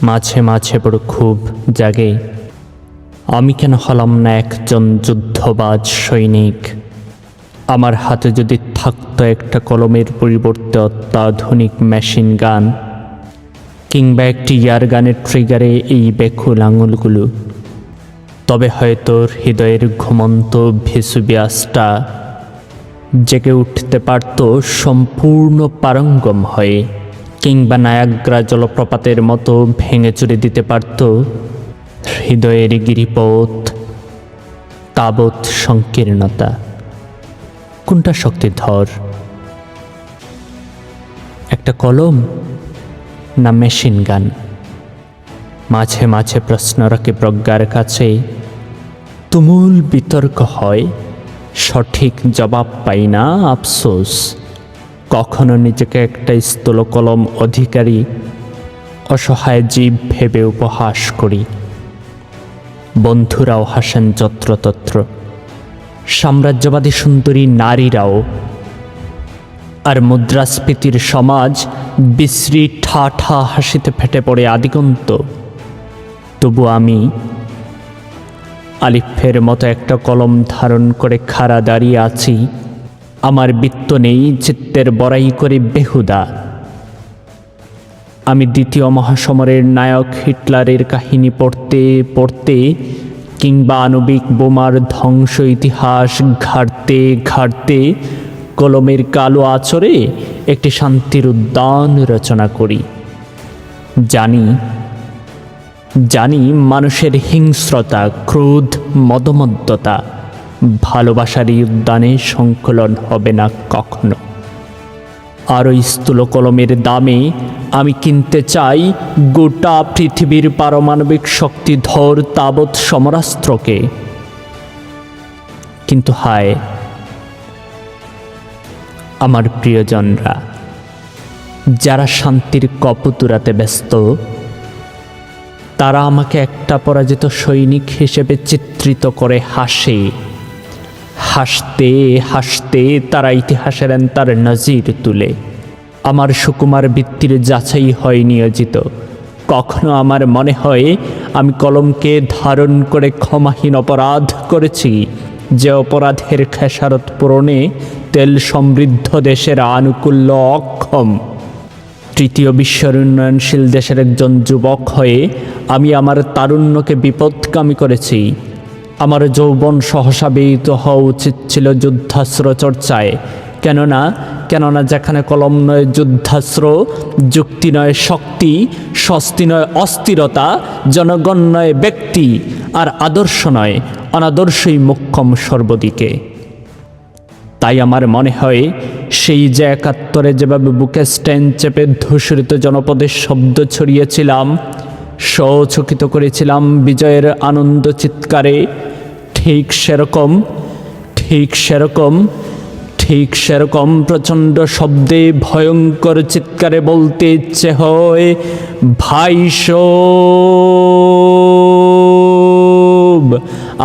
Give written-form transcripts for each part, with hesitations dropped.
মাঝে মাঝে বড় খুব জাগে, আমি কেন হলাম না একজন যুদ্ধবাজ সৈনিক। আমার হাতে যদি থাকতো একটা কলমের পরিবর্তে অত্যাধুনিক মেশিন গান, কিংবা একটি ইয়ার গানের ট্রিগারে এই বেকুল আঙুলগুলো, তবে হয়তো হৃদয়ের ঘুমন্ত ভেসুভিয়াসটা জেগে উঠতে পারত সম্পূর্ণ পারঙ্গম হয়ে, কিংবা নায়াগ্রা জলপ্রপাতের মতো ভেঙে চুরে দিতে পারত হৃদয়ের গিরিপথ তাবৎ সংকীর্ণতা। কোনটা শক্তিধর, একটা কলম না মেশিন গান? মাঝে মাঝে প্রশ্ন রাখে প্রজ্ঞার কাছে, তুমুল বিতর্ক হয়, সঠিক জবাব পাই না, আফসোস। কখনো নিজেকে একটা স্থূলকলম অধিকারী অসহায় জীব ভেবে উপহাস করি। বন্ধুরাও হাসেন যত্রতত্র, সাম্রাজ্যবাদী সুন্দরী নারীরাও। আর মুদ্রাস্ফীতির সমাজ বিশ্রী ঠা ঠা হাসিতে ফেটে পড়ে আদিগন্ত। তবু আমি আলিফের মতো একটা কলম ধারণ করে খাড়া দাঁড়িয়ে আছি। আমার বৃত্ত নেই, চিত্তের বড়াই করে বেহুদা। আমি দ্বিতীয় মহাসমরের নায়ক হিটলারের কাহিনী পড়তে পড়তে, কিংবা আণবিক বোমার ধ্বংস ইতিহাস ঘাঁটতে ঘাঁটতে কলমের কালো আঁচড়ে একটি শান্তির উদ্যান রচনা করি। জানি মানুষের হিংস্রতা, ক্রোধ, মদমত্ততা ভালোবাসার এই উদ্যানে সংকলন হবে না কখনো। আর ওই স্থূল কলমের দামে আমি কিনতে চাই গোটা পৃথিবীর পারমাণবিক শক্তিধর তাবৎ সমরাস্ত্রকে। কিন্তু হায়, আমার প্রিয়জনরা, যারা শান্তির কপুতুরাতে ব্যস্ত, তারা আমাকে একটা পরাজিত সৈনিক হিসেবে চিত্রিত করে হাসে। হাসতে হাসতে তারা ইতিহাসের তার নজির তুলে। আমার সুকুমার বৃত্তির যাচাই হয় নিয়োজিত। কখনো আমার মনে হয় আমি কলমকে ধারণ করে ক্ষমাহীন অপরাধ করেছি, যে অপরাধের খেসারত পূরণে তেল সমৃদ্ধ দেশের আনুকূল্য অক্ষম। তৃতীয় বিশ্বের উন্নয়নশীল দেশের একজন যুবক হয়ে আমি আমার তারুণ্যকে বিপদগামী করেছি। আমার যৌবন সহসা ব্যয়িত হওয়া উচিত ছিল যুদ্ধাস্ত্র চর্চায়। কেননা যেখানে কলম নয় যুদ্ধাস্ত্র, যুক্তি নয় শক্তি, স্বস্তি নয় অস্থিরতা, জনগণ নয় ব্যক্তি, আর আদর্শ নয় অনাদর্শই মোক্ষম সর্বদিকে। তাই আমার মনে হয়, সেই যে ৭১ যেভাবে বুকে স্ট্যান্ড চেপে ধূসরিত জনপদের শব্দ ছড়িয়েছিলাম, সচকিত করেছিলাম বিজয়ের আনন্দ চিৎকারে, ঠিক সেরকম প্রচণ্ড শব্দে ভয়ঙ্কর চিৎকারে বলতে ইচ্ছে হয়, ভাইসব,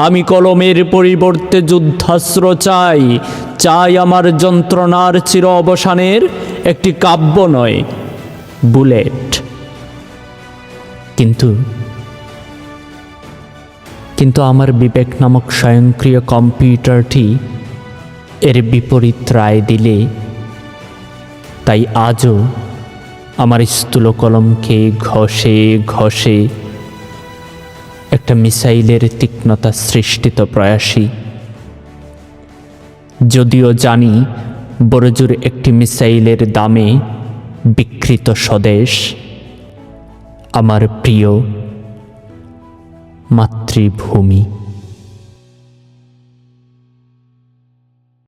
আমি কলমের পরিবর্তে যুদ্ধাস্ত্র চাই আমার যন্ত্রণার চির অবসানের একটি কাব্য নয়, বুলেট। কিন্তু আমার বিবেক নামক স্বয়ংক্রিয় কম্পিউটারটি এর বিপরীত রায় দিলে, তাই আজও আমার স্থূল কলমকে ঘষে ঘষে একটা মিসাইলের তীক্ষ্ণতা সৃষ্টিত প্রয়াসী। যদিও জানি বড়জোর একটি মিসাইলের দামে বিকৃত স্বদেশ, আমার প্রিয় মাতৃভূমি।